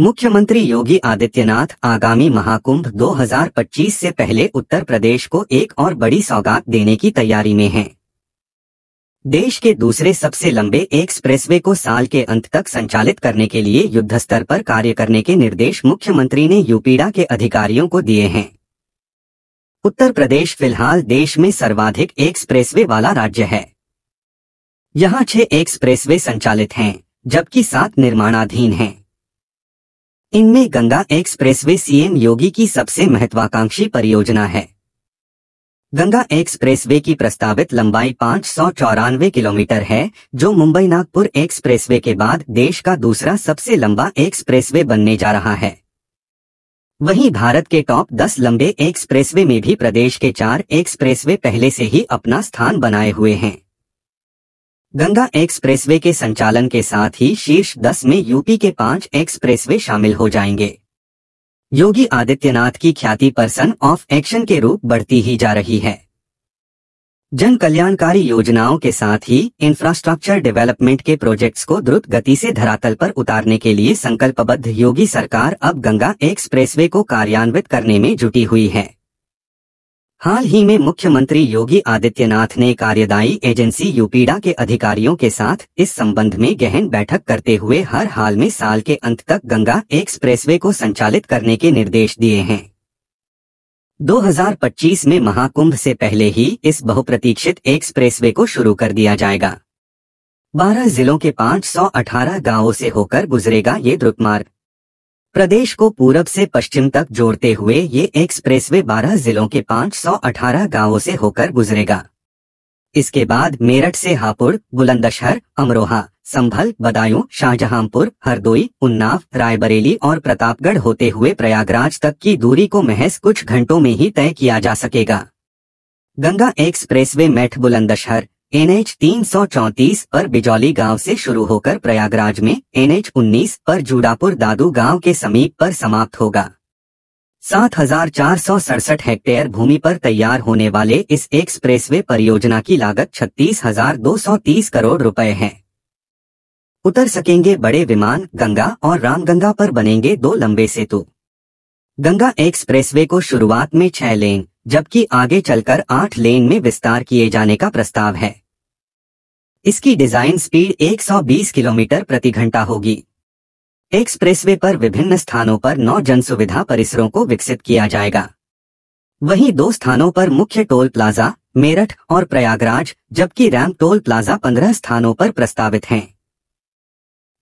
मुख्यमंत्री योगी आदित्यनाथ आगामी महाकुंभ 2025 से पहले उत्तर प्रदेश को एक और बड़ी सौगात देने की तैयारी में हैं। देश के दूसरे सबसे लंबे एक्सप्रेसवे को साल के अंत तक संचालित करने के लिए युद्धस्तर पर कार्य करने के निर्देश मुख्यमंत्री ने यूपीडा के अधिकारियों को दिए हैं। उत्तर प्रदेश फिलहाल देश में सर्वाधिक एक्सप्रेसवे वाला राज्य है। यहाँ 6 एक्सप्रेसवे संचालित हैं, जबकि 7 निर्माणाधीन हैं। इनमें गंगा एक्सप्रेसवे सीएम योगी की सबसे महत्वाकांक्षी परियोजना है। गंगा एक्सप्रेसवे की प्रस्तावित लंबाई 594 किलोमीटर है, जो मुंबई नागपुर एक्सप्रेसवे के बाद देश का दूसरा सबसे लंबा एक्सप्रेसवे बनने जा रहा है। वहीं भारत के टॉप 10 लंबे एक्सप्रेसवे में भी प्रदेश के 4 एक्सप्रेसवे पहले से ही अपना स्थान बनाए हुए हैं। गंगा एक्सप्रेसवे के संचालन के साथ ही शीर्ष 10 में यूपी के 5 एक्सप्रेसवे शामिल हो जाएंगे। योगी आदित्यनाथ की ख्याति पर्सन ऑफ एक्शन के रूप बढ़ती ही जा रही है। जन कल्याणकारी योजनाओं के साथ ही इंफ्रास्ट्रक्चर डेवलपमेंट के प्रोजेक्ट्स को द्रुत गति से धरातल पर उतारने के लिए संकल्पबद्ध योगी सरकार अब गंगा एक्सप्रेसवे को कार्यान्वित करने में जुटी हुई है। हाल ही में मुख्यमंत्री योगी आदित्यनाथ ने कार्यदायी एजेंसी यूपीडा के अधिकारियों के साथ इस संबंध में गहन बैठक करते हुए हर हाल में साल के अंत तक गंगा एक्सप्रेसवे को संचालित करने के निर्देश दिए हैं। 2025 में महाकुंभ से पहले ही इस बहुप्रतीक्षित एक्सप्रेसवे को शुरू कर दिया जाएगा। 12 जिलों के 518 गांवों से होकर गुजरेगा ये द्रुत मार्ग। प्रदेश को पूरब से पश्चिम तक जोड़ते हुए ये एक्सप्रेसवे 12 जिलों के 518 गांवों से होकर गुजरेगा। इसके बाद मेरठ से हापुड़, बुलंदशहर, अमरोहा, संभल, बदायूं, शाहजहांपुर, हरदोई, उन्नाव, रायबरेली और प्रतापगढ़ होते हुए प्रयागराज तक की दूरी को महज कुछ घंटों में ही तय किया जा सकेगा। गंगा एक्सप्रेसवे मेठ बुलंदशहर NH 334 पर बिजौली गांव से शुरू होकर प्रयागराज में NH 19 पर जूडापुर दादू गांव के समीप पर समाप्त होगा। 7,467 हेक्टेयर भूमि पर तैयार होने वाले इस एक्सप्रेसवे परियोजना की लागत 36,230 करोड़ रुपए है। उतर सकेंगे बड़े विमान। गंगा और रामगंगा पर बनेंगे 2 लंबे सेतु। गंगा एक्सप्रेसवे को शुरुआत में 6 लेन, जबकि आगे चलकर 8 लेन में विस्तार किए जाने का प्रस्ताव है। इसकी डिजाइन स्पीड 120 किलोमीटर प्रति घंटा होगी। एक्सप्रेसवे पर विभिन्न स्थानों पर 9 जन सुविधा परिसरों को विकसित किया जाएगा। वहीं 2 स्थानों पर मुख्य टोल प्लाजा मेरठ और प्रयागराज, जबकि रैंप टोल प्लाजा 15 स्थानों पर प्रस्तावित हैं।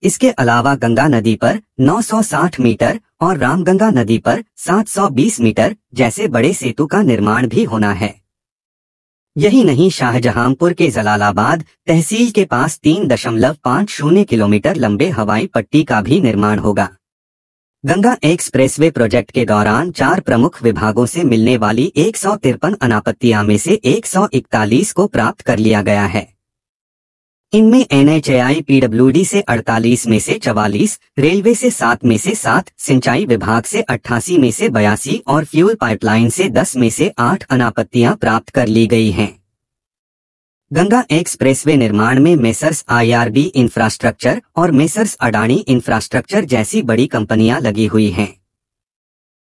इसके अलावा गंगा नदी पर 960 मीटर और रामगंगा नदी पर 720 मीटर जैसे बड़े सेतु का निर्माण भी होना है। यही नहीं, शाहजहांपुर के जलालाबाद तहसील के पास 3.50 किलोमीटर लंबे हवाई पट्टी का भी निर्माण होगा। गंगा एक्सप्रेसवे प्रोजेक्ट के दौरान 4 प्रमुख विभागों से मिलने वाली 153 अनापत्तियां में से 141 को प्राप्त कर लिया गया है। इनमें NHAI PWD से 48 में से 44, रेलवे से 7 में से 7, सिंचाई विभाग से 88 में से 82 और फ्यूल पाइपलाइन से 10 में से 8 अनापत्तियां प्राप्त कर ली गई हैं। गंगा एक्सप्रेसवे निर्माण में मेसर्स IRB इंफ्रास्ट्रक्चर और मेसर्स अडानी इंफ्रास्ट्रक्चर जैसी बड़ी कंपनियां लगी हुई हैं।